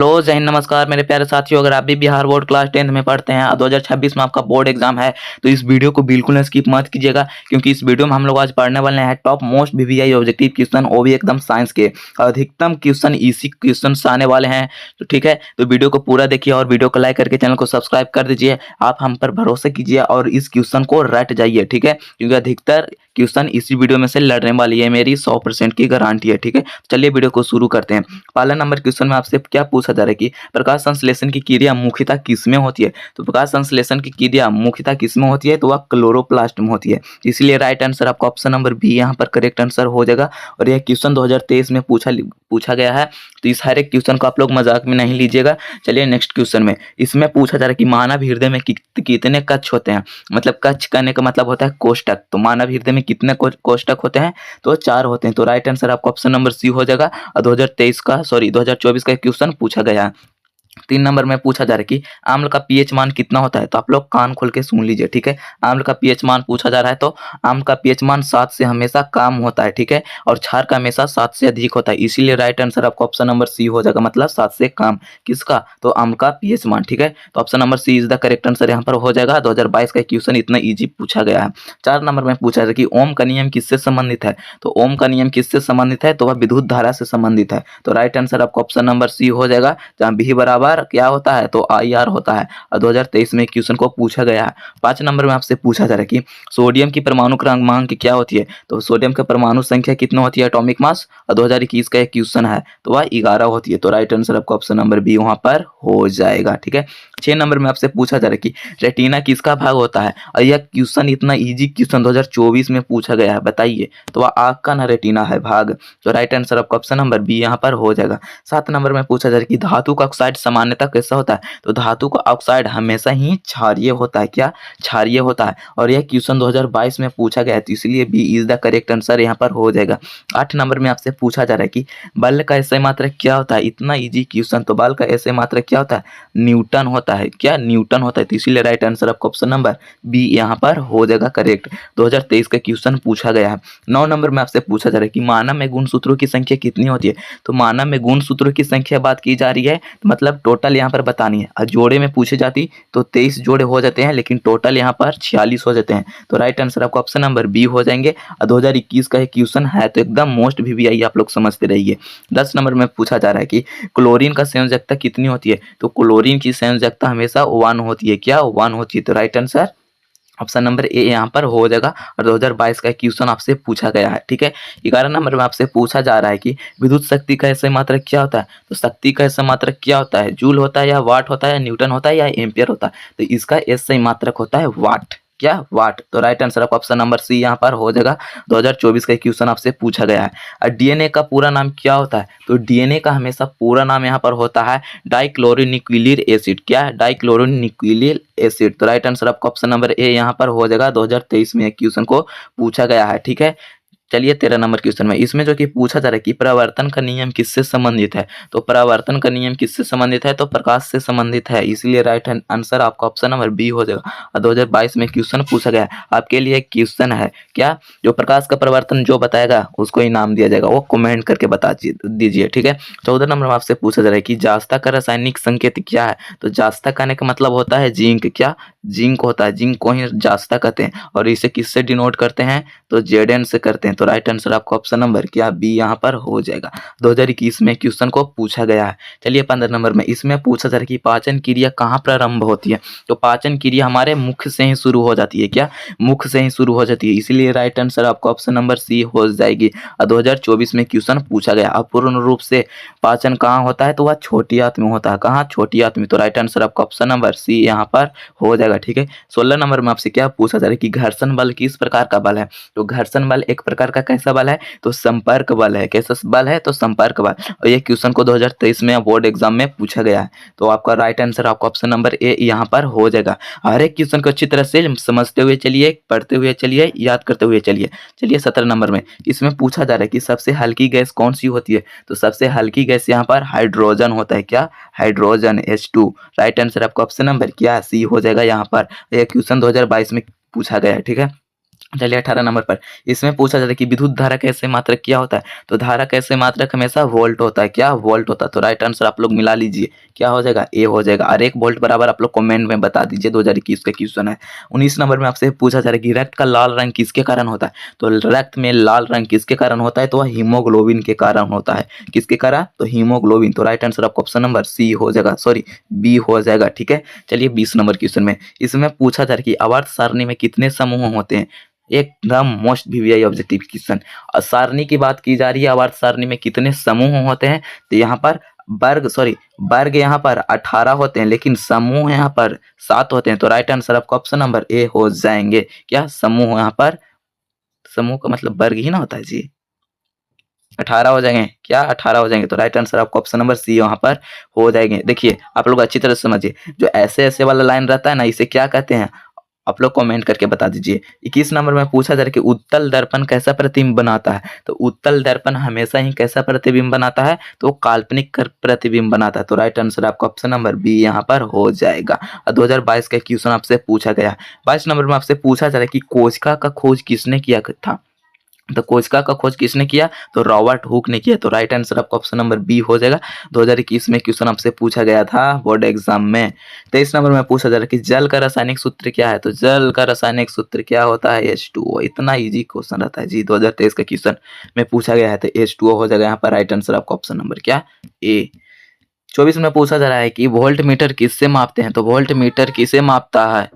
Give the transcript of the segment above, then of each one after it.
Hello जय हिंद, नमस्कार मेरे प्यारे साथियों। अगर आप भी बिहार बोर्ड क्लास 10th में पढ़ते हैं और 2026 में आपका बोर्ड एग्जाम है तो इस वीडियो को बिल्कुल न स्किप मत कीजिएगा, क्योंकि इस वीडियो में हम लोग आज पढ़ने वाले हैं top most VVI objective question, वो भी एकदम साइंस के अधिकतम क्वेश्चन, इसी क्वेश्चन आने वाले हैं। तो ठीक है, तो वीडियो को पूरा देखिए और वीडियो को लाइक करके चैनल को सब्सक्राइब कर दीजिए। आप हम पर भरोसा कीजिए और इस क्वेश्चन को रट जाइए, ठीक है, क्योंकि अधिकतर क्वेश्चन इसी वीडियो में से लड़ने वाली है, मेरी 100% की गारंटी है। ठीक है, चलिए वीडियो को शुरू करते हैं। पहला नंबर क्वेश्चन में आपसे क्या पूछा जा रहा है कि प्रकाश संश्लेषण की क्रिया मुख्यतः किसमें होती है। तो प्रकाश संश्लेषण की क्रिया मुख्यतः किसमें होती है, तो वह क्लोरोप्लास्ट में होती है। इसलिए राइट आंसर आपका ऑप्शन नंबर बी यहाँ पर करेक्ट आंसर हो जाएगा। और यह क्वेश्चन 2023 में पूछा गया है, तो इस हर एक क्वेश्चन को आप लोग मजाक में नहीं लीजिएगा। चलिए नेक्स्ट क्वेश्चन में, इसमें पूछा जा रहा है कि मानव हृदय में कितने कक्ष होते हैं। मतलब कक्ष करने का मतलब होता है कोष्टक। तो मानव हृदय में कितने कोष्टक होते हैं, तो 4 होते हैं। तो राइट आंसर आपका ऑप्शन नंबर सी हो जाएगा। और 2024 का क्वेश्चन पूछा गया है। 3 नंबर में पूछा जा रहा है कि आम्ल का पीएच मान कितना होता है। तो आप लोग कान खोल के सुन लीजिए, ठीक है। आम्ल का पीएच मान पूछा जा रहा है, तो आम्ल का पीएच मान 7 से हमेशा कम होता है, ठीक है, और क्षार का हमेशा 7 से अधिक होता है। इसीलिए राइट आंसर आपका ऑप्शन नंबर सी हो जाएगा, मतलब 7 से कम किसका, तो आम्ल का पीएच मान, ठीक है। तो option number C is the correct answer यहाँ पर हो जाएगा। 2022 का क्वेश्चन इतना ईजी पूछा गया है। 4 नंबर में पूछा है कि ओम का नियम किससे संबंधित है। तो ओम का नियम किससे संबंधित है, तो वह विद्युत धारा से संबंधित है। तो राइट आंसर आपका ऑप्शन नंबर सी हो जाएगा, जहाँ बी बराबर क्या होता है, तो आई आर होता है। और 2023 में क्वेश्चन को पूछा गया है। 5 नंबर में आपसे पूछा जा रहा है कि सोडियम की परमाणु क्रमांक क्या होती है। तो सोडियम की परमाणु संख्या कितना होती है, एटॉमिक मास, और 2021 का एक क्वेश्चन है, तो वह 11 होती है। तो राइट आंसर आपका ऑप्शन नंबर बी वहां पर हो जाएगा, ठीक है। 6 नंबर में आपसे पूछा जा रहा है कि रेटिना किसका भाग होता है। और यह क्वेश्चन इतना इजी क्वेश्चन 2024 में पूछा गया है, बताइए, तो वह आंख का ना रेटिना है भाग। तो राइट आंसर आपका ऑप्शन नंबर बी यहाँ पर हो जाएगा। 7 नंबर में पूछा जा रहा है कि धातु का ऑक्साइड सामान्यतः कैसा होता है। तो धातु का ऑक्साइड हमेशा ही क्षारीय होता है, क्या क्षारीय होता है। और यह क्वेश्चन 2022 में पूछा गया है, तो इसलिए B is the correct answer यहाँ पर हो जाएगा। 8 नंबर में आपसे पूछा जा रहा है कि बल का एसआई मात्रक क्या होता है। इतना इजी क्वेश्चन, तो बल का एसआई मात्रक क्या होता है, न्यूटन होता है, क्या न्यूटन होता है। तो इसीलिए राइट आंसर आपका ऑप्शन नंबर बी यहाँ पर हो जाएगा करेक्ट। 2023 का क्वेश्चन पूछा गया है। 9 नंबर में आपसे पूछा जा रहा है कि मानव में गुणसूत्रों की संख्या कितनी होती है। तो मानव में गुणसूत्रों की संख्या बात की जा रही है, तो मतलब टोटल यहाँ पर बतानी है। और जोड़े में पूछे जाती तो 23 जोड़े हो जाते हैं, लेकिन टोटल यहाँ पर 46 हो जाते हैं। तो राइट आंसर आपको ऑप्शन नंबर बी हो जाएंगे। और 2021 का एक क्वेश्चन है, तो एकदम मोस्ट वीवीआई आप लोग समझते रहिए। 10 नंबर में पूछा जा रहा है कि क्लोरीन का संयोजकता कितनी होती है। तो क्लोरीन की संयोजकता हमेशा 1 होती है, क्या 1 होती है। तो right answer option number A यहाँ पर हो जाएगा। और 2022 का क्वेश्चन आपसे पूछा गया है, ठीक है। 11 नंबर में आपसे पूछा जा रहा है कि विद्युत शक्ति का ऐसे मात्रक क्या होता है। तो शक्ति का ऐसे मात्रक क्या होता है, जूल होता है या वाट होता है या न्यूटन होता है या एम्पियर होता है। तो इसका ऐसे मात्रक होता है वाट, क्या वाट। तो राइट आंसर आपका ऑप्शन नंबर सी यहाँ पर हो जाएगा। 2024 का क्वेश्चन आपसे पूछा गया है। और डीएनए का पूरा नाम क्या होता है। तो डीएनए का हमेशा पूरा नाम यहाँ पर होता है डाइक्लोरोन्यूक्लियर एसिड, क्या डाइक्लोरोन्यूक्लियर एसिड। तो राइट आंसर आपका ऑप्शन नंबर ए यहाँ पर हो जाएगा। 2023 में क्वेश्चन को पूछा गया है, ठीक है। चलिए 13 नंबर क्वेश्चन में, इसमें जो कि पूछा जा रहा है कि परावर्तन का नियम किससे संबंधित है। तो परावर्तन का नियम किससे संबंधित है, तो प्रकाश से संबंधित है। इसलिए राइट आंसर आपका ऑप्शन नंबर बी हो जाएगा। और 2022 में क्वेश्चन पूछा गया है, आपके लिए क्वेश्चन है, क्या जो प्रकाश का परिवर्तन जो बताएगा उसको इनाम दिया जाएगा, वो कमेंट करके बता दीजिए, ठीक है। 14 नंबर में आपसे पूछा जा रहा है कि जास्ता का रासायनिक संकेत क्या है। तो जास्ता कहने का मतलब होता है जिंक, क्या जिंक होता है, जिंक को ही जास्ता कहते हैं। और इसे किससे डिनोट करते हैं, तो जेडन से करते हैं। तो राइट आंसर आपका ऑप्शन नंबर क्या बी यहाँ पर हो जाएगा। 2021 में क्वेश्चन को पूछा गया है। चलिए 15 नंबर में, इसमें पूछा जा रहा है कि पाचन क्रिया कहाँ प्रारंभ होती है। तो पाचन क्रिया हमारे मुख से ही शुरू हो जाती है, क्या मुख से ही शुरू हो जाती है। इसीलिए राइट आंसर आपका ऑप्शन नंबर सी हो जाएगी। 2024 में क्वेश्चन पूछा गया, अपूर्ण रूप से पाचन कहाँ होता है, तो वह छोटी आंत में होता है, कहाँ छोटी आंत में। तो राइट आंसर आपका ऑप्शन नंबर सी यहाँ पर हो जाएगा, ठीक है। 16 नंबर में आपसे क्या पूछा जा रहा है कि घर्षण बल किस प्रकार का बल है। तो घर्षण बल एक प्रकार का कैसा बल है, तो संपर्क बल है। कैसा बल है, तो संपर्क बल। और ये क्वेश्चन को 2023 में बोर्ड एग्जाम में पूछा गया है। तो आपका राइट आंसर आपका ऑप्शन नंबर ए यहाँ पर हो जाएगा। हर एक क्वेश्चन को अच्छी तरह से समझते हुए चलिए, पढ़ते हुए चलिए, याद करते हुए चलिए। चलिए 17 नंबर में, इसमें पूछा जा रहा है कि सबसे हल्की गैस कौन सी होती है। तो सबसे हल्की गैस यहाँ पर हाइड्रोजन होता है, क्या हाइड्रोजन H2। राइट आंसर आपका ऑप्शन नंबर क्या सी हो जाएगा यहाँ पर। यह क्वेश्चन 2022 में पूछा गया है, ठीक है। चलिए 18 नंबर पर इसमें पूछा जाता है कि विद्युत धारा का ऐसे मात्रक क्या होता है। तो धारा का ऐसे मात्रक हमेशा वोल्ट होता है। क्या वोल्ट होता है। तो राइट आंसर आप लोग मिला लीजिए, क्या हो जाएगा ए हो जाएगा। और 1 वोल्ट बराबर आप लोग कमेंट में बता दीजिए। 2021 का क्वेश्चन है। 19 नंबर में आपसे पूछा जा रहा है कि रक्त का लाल रंग किसके कारण होता है। तो रक्त में लाल रंग किसके कारण होता है। तो वह हीमोग्लोबिन के कारण होता है। किसके कारण। तो हीमोग्लोबिन। तो राइट आंसर आपको ऑप्शन नंबर सी हो जाएगा, सॉरी बी हो जाएगा। ठीक है, चलिए 20 नंबर क्वेश्चन में इसमें पूछा जा रहा है कि आवर्त सारणी में कितने समूह होते हैं। एकदम मोस्ट वीवीआई ऑब्जेक्टिव क्वेश्चन। सारणी की बात की जा रही है, आवर्त सारणी में कितने समूह होते हैं। तो यहाँ पर वर्ग यहाँ पर 18 होते हैं, लेकिन समूह यहाँ पर 7 होते हैं। तो राइट आंसर आपका ऑप्शन नंबर ए हो जाएंगे। क्या समूह, यहाँ पर समूह का मतलब वर्ग ही ना होता है जी। 18 हो जाएंगे, क्या 18 हो जाएंगे। तो राइट आंसर आपको ऑप्शन नंबर सी यहाँ पर हो जाएंगे। देखिए आप लोग अच्छी तरह से समझिए, जो ऐसे ऐसे वाला लाइन रहता है ना, इसे क्या कहते हैं आप लोग कमेंट करके बता दीजिए। 21 नंबर में पूछा जा रहा है कि उत्तल दर्पण कैसा प्रतिबिंब बनाता है। तो उत्तल दर्पण हमेशा ही कैसा प्रतिबिंब बनाता है। तो काल्पनिक प्रतिबिंब बनाता है। तो राइट आंसर आपका ऑप्शन नंबर बी यहाँ पर हो जाएगा। और 2022 का क्वेश्चन आपसे पूछा गया। 22 नंबर में आपसे पूछा जा रहा है कि कोशिका का खोज किसने किया था। तो कोशिका का खोज किसने किया। तो रॉबर्ट हुक ने किया। तो राइट आंसर आपका ऑप्शन नंबर बी हो जाएगा। 2021 में क्वेश्चन आपसे पूछा गया था बोर्ड एग्जाम में। 23 नंबर में पूछा जा रहा है कि जल का रासायनिक सूत्र क्या है। तो जल का रासायनिक सूत्र क्या होता है। H2O। इतना इजी क्वेश्चन रहता है जी, 2023 का क्वेश्चन में पूछा गया है। तो H2O हो जाएगा यहाँ पर। राइट आंसर आपका ऑप्शन नंबर क्या ए। 24 में पूछा जा रहा है कि वोल्ट मीटर किससे मापते हैं। तो वोल्ट मीटर किसे मापता है।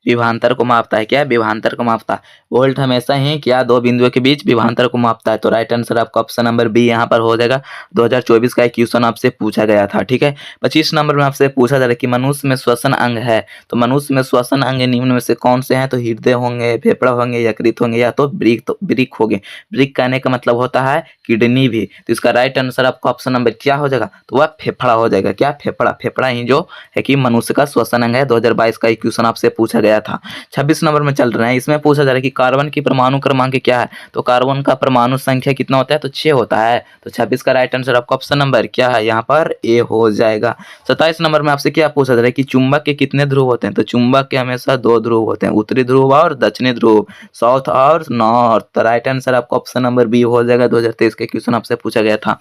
विभवांतर को मापता है। क्या विभवांतर को मापता है। वोल्ट हमेशा ही क्या दो बिंदुओं के बीच विभवांतर को मापता है। तो राइट आंसर आपका ऑप्शन नंबर बी यहाँ पर हो जाएगा। 2024 का एक क्वेश्चन आपसे पूछा गया था। ठीक है, 25 नंबर में आपसे पूछा जा रहा है कि मनुष्य में श्वसन अंग है। तो मनुष्य में श्वसन अंग निम्न में से कौन से हैं। तो हृदय होंगे, फेफड़ा होंगे, यकृत होंगे, या तो वृक्क होंगे। वृक्क कहने का मतलब होता है किडनी भी। तो इसका राइट आंसर आपका ऑप्शन नंबर क्या हो जाएगा। तो वह फेफड़ा हो जाएगा। क्या फेफड़ा। फेफड़ा ही जो है कि मनुष्य का श्वसन अंग है। 2022 का एक क्वेश्चन आपसे पूछा गया था। 26 नंबर में चल रहे हैं। इसमें पूछा जा रहा है कि कार्बन की परमाणु क्रमांक क्या है। तो कार्बन का परमाणु संख्या कितना होता है। तो 6 होता है। तो 26 का राइट आंसर आपका ऑप्शन नंबर क्या है यहाँ पर ए हो जाएगा। 27 नंबर में आपसे क्या पूछा जा रहा है कि चुंबक के कितने ध्रुव होते हैं। तो चुंबक के हमेशा 2 ध्रुव होते हैं, उत्तरी ध्रुव और दक्षिणी ध्रुव, साउथ और नॉर्थ। तो राइट आंसर आपका ऑप्शन नंबर बी हो जाएगा। 2023 के क्वेश्चन आपसे पूछा गया था।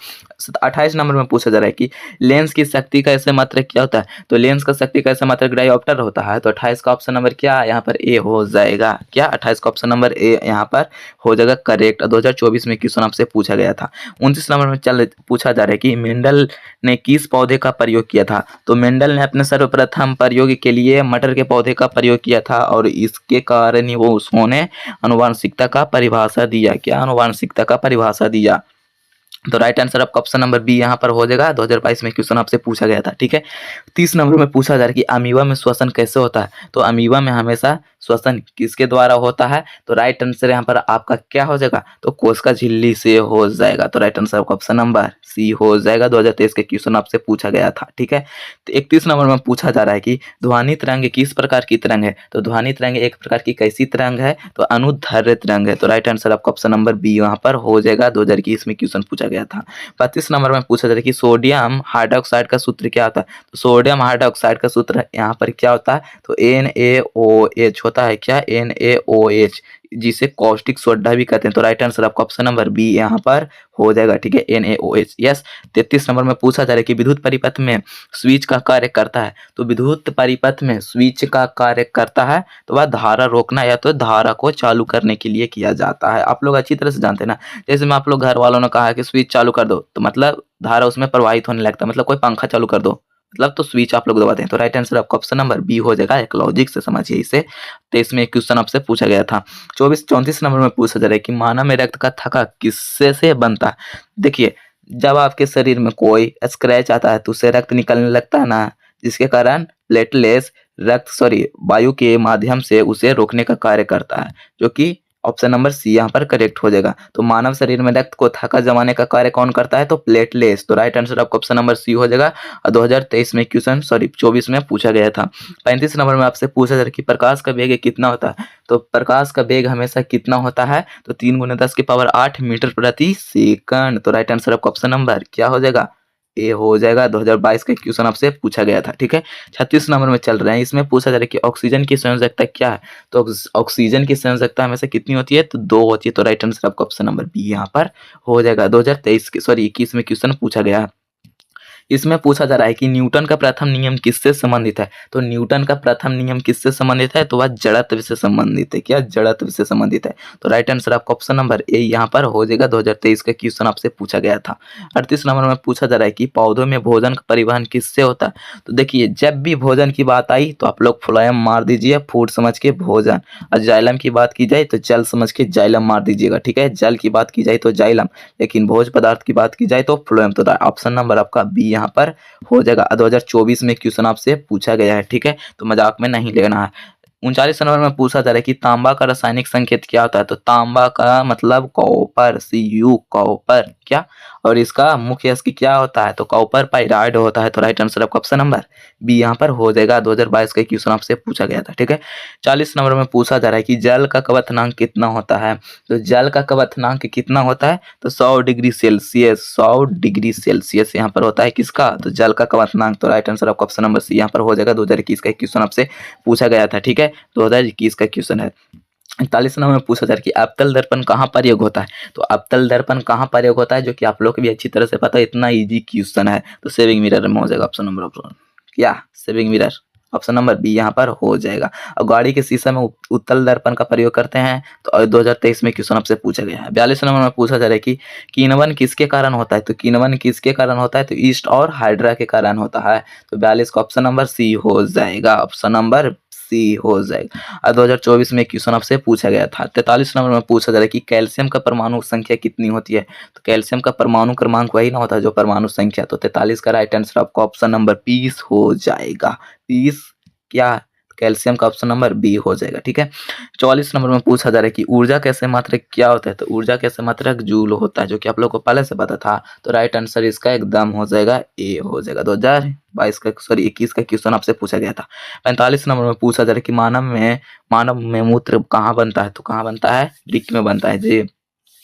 28 नंबर में पूछा जा रहा है कि लेंस की शक्ति का ऐसे मात्रक क्या होता है। तो लेंस का शक्ति का ऐसे मात्रक डायोप्टर होता है। तो 28 का ऑप्शन नंबर क्या है यहाँ पर ए हो जाएगा। क्या 28 का ऑप्शन नंबर ए यहाँ पर हो जाएगा करेक्ट। 2024 में क्वेश्चन आपसे पूछा गया था। 29 नंबर में पूछा जा रहा है कि मेंडल ने किस पौधे का प्रयोग किया था। तो मेंडल ने अपने सर्वप्रथम प्रयोग के लिए मटर के पौधे का प्रयोग किया था, और इसके कारण ही वो उसने आनुवंशिकता का परिभाषा दिया। क्या आनुवंशिकता का परिभाषा दिया। तो राइट आंसर आपका ऑप्शन नंबर बी यहाँ पर हो जाएगा। 2022 में क्वेश्चन आपसे पूछा गया था। ठीक है, 30 नंबर में पूछा जा रहा है कि अमीबा में श्वसन कैसे होता है। तो अमीबा में हमेशा श्वसन किसके द्वारा होता है। तो राइट आंसर यहाँ पर आपका क्या हो जाएगा। तो कोशिका झिल्ली से हो जाएगा। तो राइट आंसर आपका ऑप्शन नंबर सी हो जाएगा। 2023 के क्वेश्चन आपसे पूछा गया था। ठीक है, तो 31 नंबर में पूछा जा रहा है कि ध्वनि तरंग किस प्रकार की तरंग है। तो ध्वनि तरंग एक प्रकार की कैसी तरंग है। तो अनुदैर्ध्य तरंग है। तो राइट आंसर आपका ऑप्शन नंबर बी यहाँ पर हो जाएगा। 2021 में क्वेश्चन पूछा गया था। 32 नंबर में पूछा जा रहा है कि सोडियम हाइड्रोक्साइड का सूत्र क्या होता है। तो सोडियम हाइड्रोक्साइड का सूत्र यहाँ पर क्या होता है। तो NaOH होता है। क्या NaOH, जिसे कॉस्टिक सोडा भी कहते हैं। तो राइट आंसर आपका ऑप्शन नंबर बी यहाँ पर हो जाएगा। ठीक है, NaOH यस। 33 नंबर में पूछा जा रहा है कि विद्युत परिपथ में स्विच का कार्य करता है। तो विद्युत परिपथ में स्विच का कार्य करता है तो वह धारा रोकना या तो धारा को चालू करने के लिए किया जाता है। आप लोग अच्छी तरह से जानते हैं ना। जैसे मैं आप लोग घर वालों ने कहा कि स्विच चालू कर दो, तो मतलब धारा उसमें प्रवाहित होने लगता है। मतलब कोई पंखा चालू कर दो, मतलब तो स्विच आप लोग दबाते हैं। तो राइट आंसर आपका ऑप्शन नंबर बी हो जाएगा। एक लॉजिक से समझिए इसे। 23 में क्वेश्चन आपसे पूछा गया था। 34 नंबर में पूछा जा रहा है कि मानव में रक्त का थक्का किससे से बनता है। देखिए, जब आपके शरीर में कोई स्क्रैच आता है तो उससे रक्त निकलने लगता है ना, जिसके कारण प्लेटलेट्स वायु के माध्यम से उसे रोकने का कार्य करता है, जो कि ऑप्शन नंबर सी यहाँ पर करेक्ट हो जाएगा। तो मानव शरीर में रक्त को थक्का जमाने का कार्य कौन करता है। तो प्लेटलेट्स। तो राइट आंसर आपका ऑप्शन नंबर सी हो जाएगा। 2023 में क्वेश्चन 24 में पूछा गया था। 35 नंबर में आपसे पूछा जा रहा है कि प्रकाश का वेग कितना होता है। तो प्रकाश का वेग हमेशा कितना होता है। तो 3 × 10⁸ मीटर प्रति सेकंड। तो राइट आंसर आपका ऑप्शन नंबर क्या हो जाएगा ए हो जाएगा। 2022 का क्वेश्चन आपसे पूछा गया था। ठीक है, 36 नंबर में चल रहे हैं। इसमें पूछा जा रहा है कि ऑक्सीजन की संयोजकता क्या है। तो ऑक्सीजन की संयोजकता हमेशा कितनी होती है, तो 2 होती है। तो राइट आंसर आपका ऑप्शन नंबर बी यहाँ पर हो जाएगा। 2023 के 21 में क्वेश्चन पूछा गया है। इसमें पूछा जा रहा है कि न्यूटन का प्रथम नियम किससे संबंधित है। तो न्यूटन का प्रथम नियम किससे संबंधित है, तो वह जड़त्व से संबंधित है। क्या जड़त्व से संबंधित है। तो राइट आंसर आपका ऑप्शन नंबर ए यहाँ पर हो जाएगा। 2023 का क्वेश्चन आपसे पूछा गया था। 38 नंबर में पूछा जा रहा है कि पौधों में भोजन का परिवहन किससे होता है। तो देखिए, जब भी भोजन की बात आई तो आप लोग फ्लोएम मार दीजिए, फूड समझ के भोजन, और जाइलम की बात की जाए तो जल समझ के जाइलम मार दीजिएगा। ठीक है, जल की बात की जाए तो जाइलम, लेकिन भोज पदार्थ की बात की जाए तो फ्लोएम। तो ऑप्शन नंबर आपका बी यहाँ पर हो जाएगा। 2024 में क्वेश्चन आपसे पूछा गया है। ठीक है, तो मजाक में नहीं लेना है। 39 नंबर में पूछा जा रहा है कि तांबा का रासायनिक संकेत क्या होता है। तो तांबा का मतलब कॉपर, Cu कॉपर। क्या, और इसका मुख्य अयस्क क्या होता है, तो कॉपर पाइराइड होता है। तो राइट आंसर आपका ऑप्शन नंबर बी यहाँ पर हो जाएगा। 2022 का क्वेश्चन आपसे पूछा गया था। ठीक है, 40 नंबर में पूछा जा रहा है कि जल का क्वथनांक कितना होता है। तो जल का क्वथनांक कितना होता है, तो 100 डिग्री सेल्सियस। 100 डिग्री सेल्सियस यहाँ पर होता है किसका, तो जल का क्वथनांक। तो राइट आंसर आपका ऑप्शन नंबर सी यहाँ पर हो जाएगा। 2021 का क्वेश्चन आपसे पूछा गया था। ठीक है, 2021 का क्वेश्चन है। 41 नंबर में पूछा जा रहा है कि अवतल दर्पण कहाँ प्रयोग होता है। तो अवतल दर्पण कहाँ प्रयोग होता है, जो कि आप लोग को भी अच्छी तरह से पता है, इतना इजी क्वेश्चन है। तो सेविंग मिरर में हो जाएगा ऑप्शन नंबर क्या, shaving mirror. Option number B यहाँ पर हो जाएगा। और गाड़ी के शीशे में उत्तल दर्पण का प्रयोग करते हैं। तो 2023 में क्वेश्चन आपसे पूछा गया है। 42 नंबर में पूछा जा रहा है कि किण्वन किसके कारण होता है। तो किण्वन किसके कारण होता है, तो ईस्ट और हाइड्रा के कारण होता है। तो 42 का ऑप्शन नंबर सी हो जाएगा। ऑप्शन नंबर सी हो जाएगा। और 2024 में क्वेश्चन आपसे पूछा गया था। 43 नंबर में पूछा जा रहा है कि कैल्शियम का परमाणु संख्या कितनी होती है। तो कैल्शियम का परमाणु क्रमांक वही ना होता है जो परमाणु संख्या। तो 43 का राइट आंसर आपका ऑप्शन नंबर 20 हो जाएगा। 20 क्या, कैल्शियम का ऑप्शन नंबर बी हो जाएगा। ठीक है, 44 नंबर में पूछा जा रहा है कि ऊर्जा कैसे मात्रक क्या होता है। तो ऊर्जा कैसे मात्रक जूल होता है, जो कि आप लोग को पहले से पता था। तो राइट आंसर इसका एकदम हो जाएगा ए हो जाएगा। 2022 का 21 का क्वेश्चन आपसे पूछा गया था। 45 नंबर में पूछा जा रहा है कि मानव में मूत्र कहाँ बनता है। तो कहाँ बनता है, वृक्क में बनता है। जी,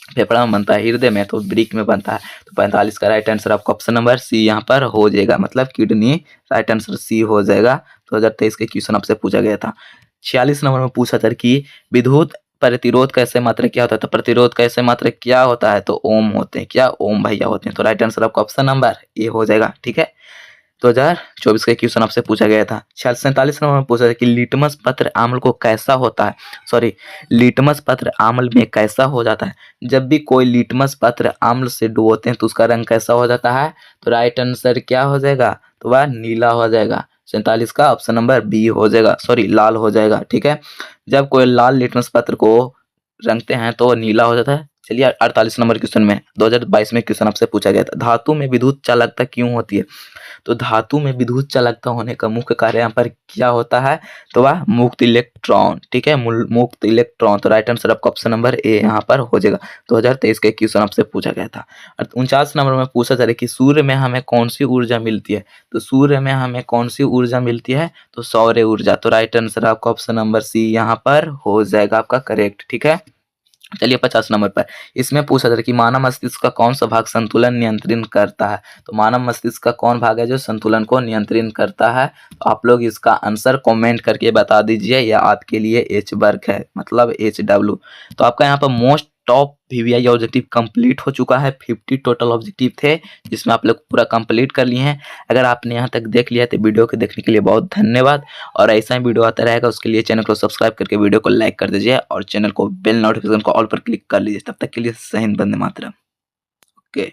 फेफड़ा में बनता है, हृदय में, तो वृक्क में बनता है। तो 45 का राइट आंसर आपका ऑप्शन नंबर सी यहाँ पर हो जाएगा, मतलब किडनी। राइट आंसर सी हो जाएगा। 2023 के क्वेश्चन आपसे पूछा गया था। 46 नंबर में पूछा था कि विद्युत प्रतिरोध का ऐसे मात्रक क्या होता है। तो प्रतिरोध का ऐसे मात्रक क्या होता है, तो ओम होते हैं। क्या, ओम भैया होते हैं। तो राइट आंसर आपका ऑप्शन नंबर ए हो जाएगा। ठीक है, 2024 का क्वेश्चन आपसे पूछा गया था। 47 नंबर में पूछा था कि लिटमस पत्र आम्ल को कैसा होता है, सॉरी, लिटमस पत्र आम्ल में कैसा हो जाता है। जब भी कोई लिटमस पत्र आम्ल से डुबोते हैं तो उसका रंग कैसा हो जाता है। तो राइट आंसर क्या हो जाएगा, तो वह नीला हो जाएगा। 47 का ऑप्शन नंबर बी हो जाएगा, सॉरी लाल हो जाएगा। ठीक है, जब कोई लाल लिटमस पत्र को रंगते हैं तो नीला हो जाता है। चलिए 48 नंबर क्वेश्चन में 2022 में क्वेश्चन आपसे पूछा गया था, धातु में विद्युत चालकता क्यों होती है। तो धातु में विद्युत चालकता होने का मुख्य कार्य यहाँ पर क्या होता है, तो वह मुक्त इलेक्ट्रॉन। ठीक है, मुक्त इलेक्ट्रॉन। तो राइट आंसर आपका ऑप्शन नंबर ए यहाँ पर हो जाएगा। 2023 के क्वेश्चन आपसे पूछा गया था। 49 नंबर में पूछा जा रहा है कि सूर्य में हमें कौन सी ऊर्जा मिलती है। तो सूर्य में हमें कौन सी ऊर्जा मिलती है, तो सौर ऊर्जा। तो राइट आंसर आपका ऑप्शन नंबर सी यहाँ पर हो जाएगा आपका करेक्ट। ठीक है, चलिए 50 नंबर पर इसमें पूछा जा रहा है कि मानव मस्तिष्क का कौन सा भाग संतुलन नियंत्रित करता है। तो मानव मस्तिष्क का कौन भाग है जो संतुलन को नियंत्रित करता है। तो आप लोग इसका आंसर कमेंट करके बता दीजिए, या आपके लिए एच वर्क है, मतलब HW। तो आपका यहाँ पर most top VVI objective complete हो चुका है। 50 टोटल ऑब्जेक्टिव थे जिसमें आप लोग पूरा कंप्लीट कर लिए हैं। अगर आपने यहाँ तक देख लिया तो वीडियो को देखने के लिए बहुत धन्यवाद। और ऐसा ही वीडियो आता रहेगा, उसके लिए चैनल को सब्सक्राइब करके वीडियो को लाइक कर दीजिए और चैनल को बेल नोटिफिकेशन को ऑल पर क्लिक कर लीजिए। तब तक के लिए जय हिंद, वंदे मातरम। ओके।